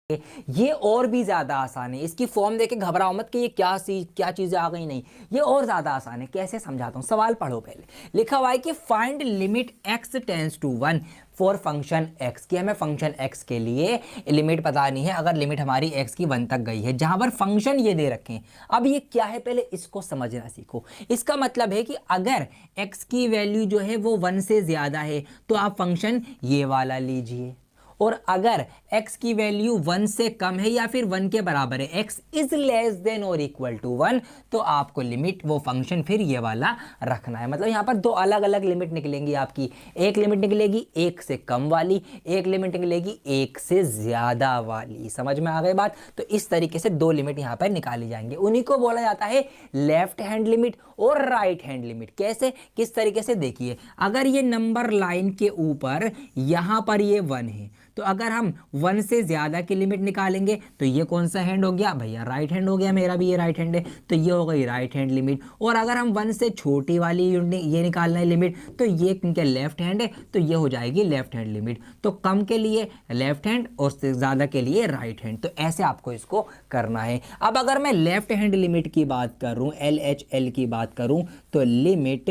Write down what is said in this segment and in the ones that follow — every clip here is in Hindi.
ये और भी ज़्यादा आसान है। इसकी फॉर्म देके घबराओ मत कि ये क्या चीज़ें आ गई, नहीं, ये और ज़्यादा आसान है। कैसे समझाता हूँ, सवाल पढ़ो पहले। लिखा हुआ है कि find limit x tends to 1 for function x, कि हमें फंक्शन x के लिए लिमिट पता नहीं है। अगर लिमिट हमारी x की 1 तक गई है, जहां पर फंक्शन ये दे रखे हैं। अब ये क्या है, पहले इसको समझना सीखो। इसका मतलब है कि अगर x की वैल्यू जो है वो 1 से ज़्यादा है तो आप फंक्शन ये वाला लीजिए, और अगर x की वैल्यू 1 से कम है या फिर 1 के बराबर है, x इज लेस देन और इक्वल टू 1, तो आपको लिमिट वो फंक्शन फिर ये वाला रखना है। मतलब यहाँ पर दो अलग अलग लिमिट निकलेंगी आपकी। एक लिमिट निकलेगी 1 से कम वाली, एक लिमिट निकलेगी 1 से ज़्यादा वाली। समझ में आ गई बात? तो इस तरीके से दो लिमिट यहाँ पर निकाली जाएंगे। उन्हीं को बोला जाता है लेफ्ट हैंड लिमिट और राइट हैंड लिमिट। कैसे, किस तरीके से, देखिए अगर ये नंबर लाइन के ऊपर यहाँ पर ये 1 है, तो अगर हम 1 से ज़्यादा की लिमिट निकालेंगे तो ये कौन सा हैंड हो गया भैया, राइट हैंड हो गया। मेरा भी ये राइट हैंड है तो ये हो गई राइट हैंड लिमिट। और अगर हम 1 से छोटी वाली ये निकालना है लिमिट, तो ये क्योंकि लेफ्ट हैंड है तो ये हो जाएगी लेफ्ट हैंड लिमिट। तो कम के लिए लेफ्ट हैंड और ज़्यादा के लिए राइट हैंड। तो ऐसे आपको इसको करना है। अब अगर मैं लेफ्ट हैंड लिमिट की बात करूँ, LHL की बात करूँ, तो limit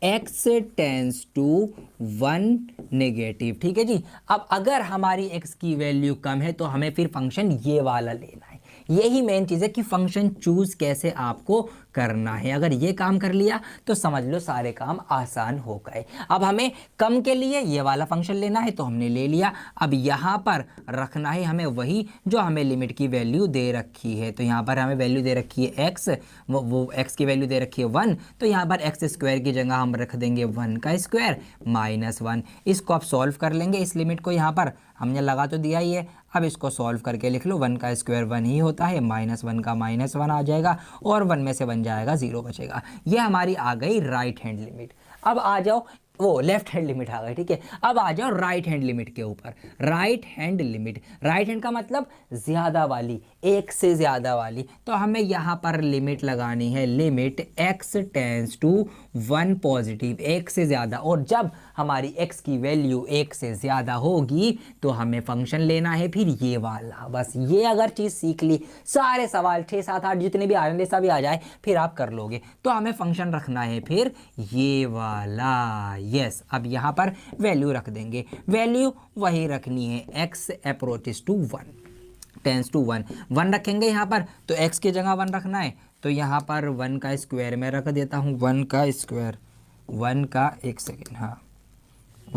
x tends to 1 negative. ठीक है जी। अब अगर हमारी x की वैल्यू कम है तो हमें फिर फंक्शन ये वाला लेना है। यही मेन चीज़ है कि फंक्शन चूज कैसे आपको करना है। अगर ये काम कर लिया तो समझ लो सारे काम आसान हो गए। अब हमें कम के लिए ये वाला फंक्शन लेना है तो हमने ले लिया। अब यहाँ पर रखना है हमें वही जो हमें लिमिट की वैल्यू दे रखी है। तो यहाँ पर हमें वैल्यू दे रखी है x, वो x की वैल्यू दे रखी है 1, तो यहाँ पर x स्क्वायर की जगह हम रख देंगे 1 का स्क्वायर माइनस 1। इसको आप सॉल्व कर लेंगे। इस लिमिट को यहाँ पर हमने लगा तो दिया ही है। अब इसको सॉल्व करके लिख लो, 1 का स्क्वायर 1 ही होता है, -1 का -1 आ जाएगा और 1 में से 1 जाएगा, 0 बचेगा। ये हमारी आ गई राइट हैंड लिमिट। अब आ जाओ, वो लेफ्ट हैंड लिमिट आ गई। ठीक है, अब आ जाओ राइट हैंड लिमिट के ऊपर। Right hand limit, right hand का मतलब ज़्यादा वाली, 1 से ज़्यादा वाली। तो हमें यहाँ पर लिमिट लगानी है, limit x tends to 1 positive, 1 से ज़्यादा। और जब हमारी x की वैल्यू 1 से ज़्यादा होगी तो हमें फंक्शन लेना है फिर ये वाला। बस ये अगर चीज़ सीख ली, सारे सवाल 6, 7, 8 जितने भी आ रहे हैं सभी आ जाए, फिर आप कर लोगे। तो हमें फंक्शन रखना है फिर ये वाला। यस, अब यहाँ पर वैल्यू रख देंगे। वैल्यू वही रखनी है, x approaches to 1 tends to 1 रखेंगे यहाँ पर। तो x की जगह 1 रखना है, तो यहाँ पर 1 का स्क्वायर में रख देता हूँ। 1 का स्क्वायर, 1 का, एक सेकेंड, हाँ,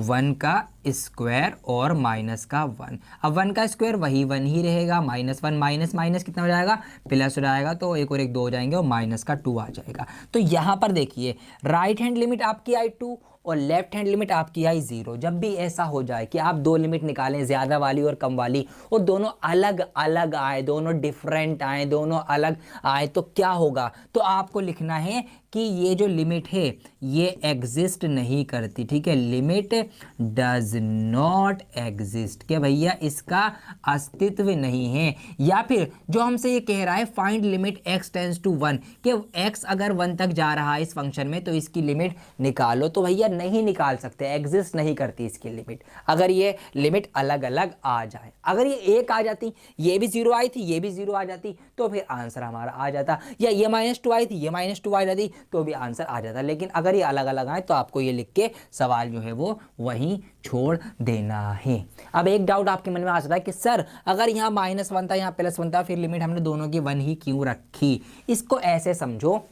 1 का स्क्वायर और माइनस का 1। अब 1 का स्क्वायर वही 1 ही रहेगा, -1 माइनस माइनस कितना हो जाएगा, प्लस हो जाएगा। तो 1 और 1 2 हो जाएंगे और माइनस का 2 आ जाएगा। तो यहाँ पर देखिए राइट हैंड लिमिट आपकी आई 2 और लेफ्ट हैंड लिमिट आपकी आई 0। जब भी ऐसा हो जाए कि आप दो लिमिट निकालें, ज़्यादा वाली और कम वाली, और दोनों अलग अलग आए, दोनों डिफरेंट आए, दोनों अलग आए, तो क्या होगा, तो आपको लिखना है कि ये जो लिमिट है ये एग्जिस्ट नहीं करती। ठीक है, लिमिट डज नॉट एग्जिस्ट, कि भैया इसका अस्तित्व नहीं है। या फिर जो हमसे ये कह रहा है find limit x tends to 1, कि x अगर 1 तक जा रहा है इस फंक्शन में तो इसकी लिमिट निकालो, तो भैया नहीं निकाल सकते, एग्जिस्ट नहीं करती इसकी लिमिट। अगर ये लिमिट अलग अलग आ जाए, अगर ये 1 आ जाती, ये भी 0 आई थी, ये भी 0 आ जाती, तो फिर आंसर हमारा आ जाता। या ये -2 आई थी, ये -2 आ जाती, तो भी आंसर आ जाता। लेकिन अगर ये अलग अलग आए तो आपको ये लिख के सवाल जो है वो वहीं छोड़ देना है। अब एक डाउट आपके मन में आ सकता है कि सर अगर यहाँ -1 था, यहाँ +1 था, फिर लिमिट हमने दोनों की 1 ही क्यों रखी? इसको ऐसे समझो,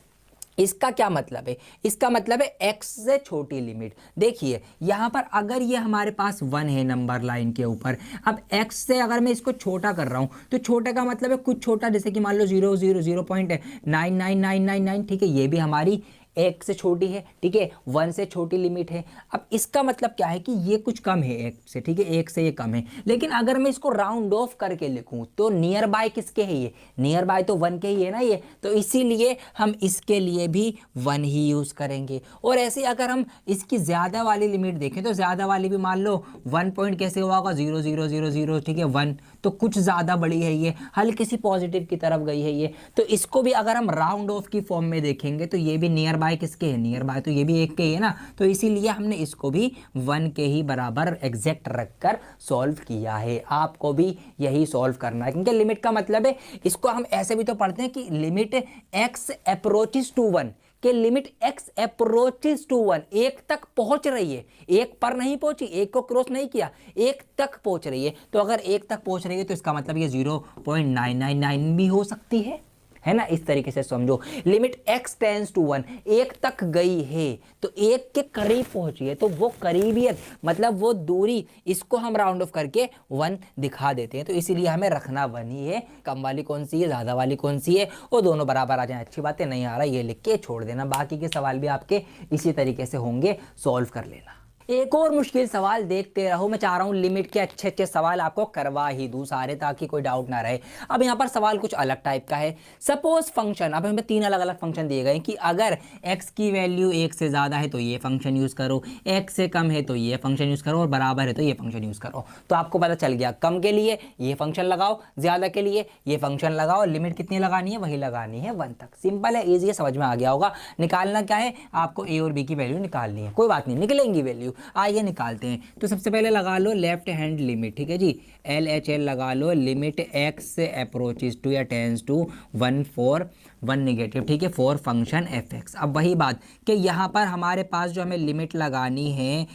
इसका क्या मतलब है, इसका मतलब है x से छोटी लिमिट। देखिए यहाँ पर अगर ये हमारे पास 1 है नंबर लाइन के ऊपर, अब x से अगर मैं इसको छोटा कर रहा हूँ तो छोटा का मतलब है कुछ छोटा, जैसे कि मान लो 0.99999, ठीक है, ये भी हमारी 1 से छोटी है। ठीक है, 1 से छोटी लिमिट है। अब इसका मतलब क्या है कि ये कुछ कम है 1 से, ठीक है, 1 से ये कम है। लेकिन अगर मैं इसको राउंड ऑफ करके लिखूं तो नियर बाय किसके है, ये नियर बाय तो 1 के ही है ना ये, तो इसीलिए हम इसके लिए भी 1 ही यूज़ करेंगे। और ऐसे अगर हम इसकी ज़्यादा वाली लिमिट देखें तो ज़्यादा वाली भी मान लो 1 पॉइंट कैसे हुआ होगा, 0 0 0 0, ठीक है, 1, तो कुछ ज़्यादा बड़ी है ये, हल्की सी पॉजिटिव की तरफ गई है ये। तो इसको भी अगर हम राउंड ऑफ की फॉर्म में देखेंगे तो ये भी नियर बाय किसके है, नियर बाय तो ये भी 1 के है ना, तो इसीलिए हमने इसको भी 1 के ही बराबर एग्जैक्ट रखकर सॉल्व किया है। आपको भी यही सॉल्व करना है, क्योंकि लिमिट का मतलब है, इसको हम ऐसे भी तो पढ़ते हैं कि लिमिट x अप्रोचेस टू 1 कि लिमिट x अप्रोचेस टू 1, 1 तक पहुंच रही है, 1 पर नहीं पहुंची, 1 को क्रॉस नहीं किया, 1 तक पहुंच रही है। तो अगर 1 तक पहुंच रही है तो इसका मतलब ये 0.999 भी हो सकती है ना। इस तरीके से समझो, लिमिट x टेंड्स टू 1, 1 तक गई है तो 1 के करीब पहुंची है, तो वो करीबियत मतलब वो दूरी, इसको हम राउंड ऑफ करके 1 दिखा देते हैं। तो इसीलिए हमें रखना 1 ही है। कम वाली कौन सी है, ज़्यादा वाली कौन सी है, वो दोनों बराबर आ जाए, अच्छी बात है। नहीं आ रहा ये लिख के छोड़ देना, बाकी के सवाल भी आपके इसी तरीके से होंगे, सॉल्व कर लेना। एक और मुश्किल सवाल देखते रहो, मैं चाह रहा हूँ लिमिट के अच्छे अच्छे सवाल आपको करवा ही दूँ सारे, ताकि कोई डाउट ना रहे। अब यहाँ पर सवाल कुछ अलग टाइप का है। सपोज फंक्शन, अब हमें 3 अलग अलग फंक्शन दिए गए कि अगर x की वैल्यू 1 से ज़्यादा है तो ये फंक्शन यूज़ करो, x से कम है तो ये फंक्शन यूज़ करो, और बराबर है तो ये फंक्शन यूज़ करो। तो आपको पता चल गया, कम के लिए ये फंक्शन लगाओ, ज़्यादा के लिए ये फंक्शन लगाओ, लिमिट कितनी लगानी है, वही लगानी है 1 तक। सिंपल है, ईजी है, समझ में आ गया होगा। निकालना क्या है, आपको a और b की वैल्यू निकालनी है, कोई बात नहीं निकलेंगी वैल्यू, आइए निकाल हैं। तो सबसे पहले लगा लो लेफ्ट हैंड लिमिट, ठीक है जी, LHL लगा लो, लिमिट x अप्रोचेस टू या टेंड्स टू 1 फॉर 1 नेगेटिव, ठीक है, फॉर फंक्शन fx। अब वही बात कि यहाँ पर हमारे पास जो हमें लिमिट लगानी है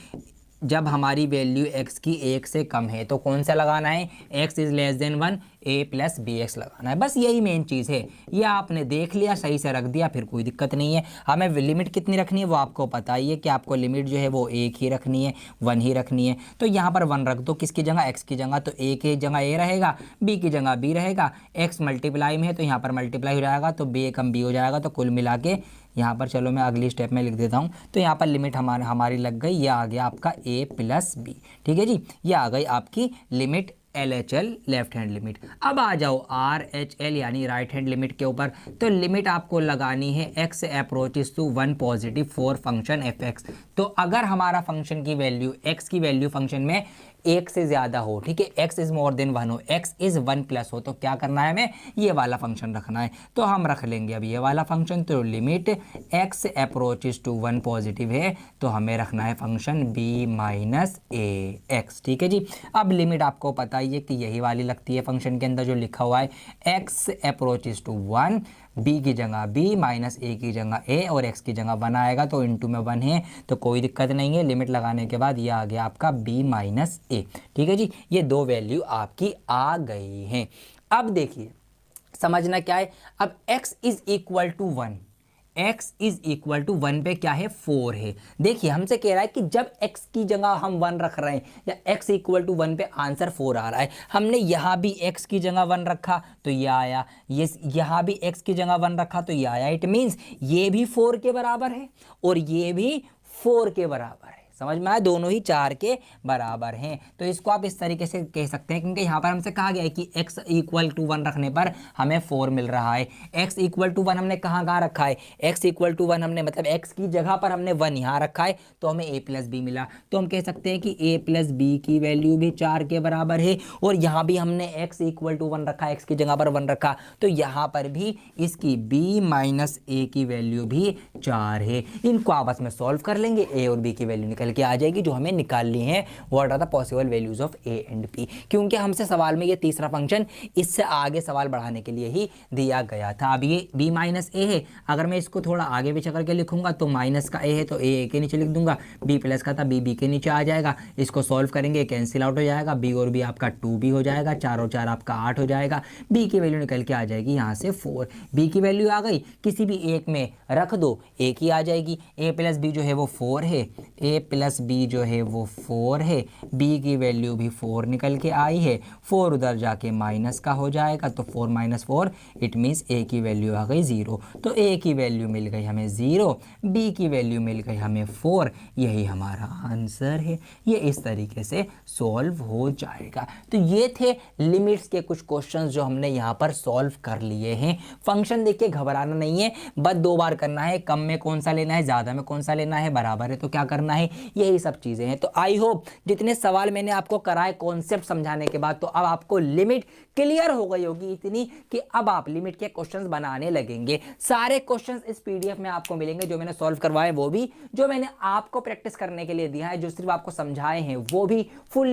जब हमारी वैल्यू x की 1 से कम है, तो कौन सा लगाना है, x is less than 1, a plus bx लगाना है। बस यही मेन चीज़ है, ये आपने देख लिया, सही से रख दिया, फिर कोई दिक्कत नहीं है। हमें लिमिट कितनी रखनी है वो आपको पता ही है कि आपको लिमिट जो है वो 1 ही रखनी है, 1 ही रखनी है। तो यहाँ पर 1 रख दो, किसकी जगह, x की जगह, तो a की जगह a रहेगा, b की जगह b रहेगा, x मल्टीप्लाई में है तो यहाँ पर मल्टीप्लाई हो जाएगा, तो b कम b हो जाएगा। तो कुल मिला के यहाँ पर, चलो मैं अगली स्टेप में लिख देता हूँ, तो यहाँ पर लिमिट हमारी लग गई, ये आ गया आपका a प्लस b, ठीक है जी, ये आ गई आपकी limit LHL left hand limit. अब आ जाओ RHL यानी राइट हैंड लिमिट के ऊपर। तो लिमिट आपको लगानी है x approaches to 1 positive for function fx। तो अगर हमारा फंक्शन की वैल्यू, x की वैल्यू फंक्शन में 1 से ज़्यादा हो, ठीक है, x इज़ मोर देन 1 हो, x इज़ 1 प्लस हो, तो क्या करना है, हमें ये वाला फंक्शन रखना है। तो हम रख लेंगे अब ये वाला फंक्शन। तो limit x approaches to 1 positive है तो हमें रखना है function b minus a x, ठीक है जी। अब लिमिट आपको पता ही है कि यही वाली लगती है फंक्शन के अंदर जो लिखा हुआ है, x अप्रोचेस टू 1, b की जगह b माइनस a की जगह a और x की जगह 1 आएगा, तो इनटू में 1 है तो कोई दिक्कत नहीं है। लिमिट लगाने के बाद ये आ गया आपका b माइनस a, ठीक है जी, ये 2 वैल्यू आपकी आ गई हैं। अब देखिए समझना क्या है, अब x is equal to 1, x is equal to 1 पे क्या है, 4 है। देखिए हमसे कह रहा है कि जब x की जगह हम 1 रख रहे हैं या x इक्वल टू 1 पे आंसर 4 आ रहा है, हमने यहाँ भी x की जगह 1 रखा तो ये आया, ये यहाँ भी x की जगह 1 रखा तो ये आया। इट मीन्स ये भी 4 के बराबर है और ये भी 4 के बराबर है। समझ में आया, दोनों ही 4 के बराबर हैं। तो इसको आप इस तरीके से कह सकते हैं, क्योंकि यहाँ पर हमसे कहा गया है कि x इक्वल टू 1 रखने पर हमें 4 मिल रहा है। x इक्वल टू 1 हमने कहाँ रखा है, x इक्वल टू 1 हमने मतलब x की जगह पर हमने 1 यहाँ रखा है तो हमें a प्लस बी मिला। तो हम कह सकते हैं कि a प्लस बी की वैल्यू भी 4 के बराबर है, और यहाँ भी हमने x इक्वल टू 1 रखा, x की जगह पर 1 रखा, तो यहाँ पर भी इसकी b माइनस a की वैल्यू भी 4 है। इनको आपस में सॉल्व कर लेंगे, a और b की वैल्यू निकल के आ जाएगी जो हमें निकालनी है, what are the possible values of a and b। क्योंकि हमसे सवाल में ये तीसरा फंक्शन इससे आगे सवाल बढ़ाने के लिए ही दिया गया था। अब ये b माइनस a है, अगर मैं इसको थोड़ा आगे पीछे करके लिखूंगा तो माइनस का a है तो a के नीचे लिख दूंगा, b प्लस का था b के नीचे आ जाएगा। इसको सॉल्व करेंगे, कैंसिल आउट हो जाएगा, b और b आपका 2b हो जाएगा, 4 और 4 आपका 8 हो जाएगा, b की वैल्यू निकल के आ जाएगी यहाँ से 4। b की वैल्यू आ गई, किसी भी एक में रख दो, a की आ जाएगी। a प्लस बी जो है वो 4 है, a प्लस बी जो है वो 4 है, b की वैल्यू भी 4 निकल के आई है, 4 उधर जाके माइनस का हो जाएगा तो 4 माइनस 4 इट मीन्स a की वैल्यू आ गई 0। तो a की वैल्यू मिल गई हमें 0, b की वैल्यू मिल गई हमें 4, यही हमारा आंसर है। ये इस तरीके से सॉल्व हो जाएगा। तो ये थे लिमिट्स के कुछ क्वेश्चंस जो हमने यहाँ पर सॉल्व कर लिए हैं। फंक्शन देख के घबराना नहीं है, बस 2 बार करना है, कम में कौन सा लेना है, ज़्यादा में कौन सा लेना है, बराबर है तो क्या करना है, यही सब चीज़ें हैं। तो आई होप जितने सवाल मैंने आपको कराए कॉन्सेप्ट समझाने के बाद, तो अब आपको लिमिट क्लियर हो गई होगी इतनी कि अब आप लिमिट के क्वेश्चंस बनाने लगेंगे। सारे क्वेश्चंस इस पीडीएफ में आपको मिलेंगे, जो मैंने सॉल्व करवाए वो भी, जो मैंने आपको प्रैक्टिस करने के लिए दिया है, जो सिर्फ आपको समझाए हैं वो भी फुल्ली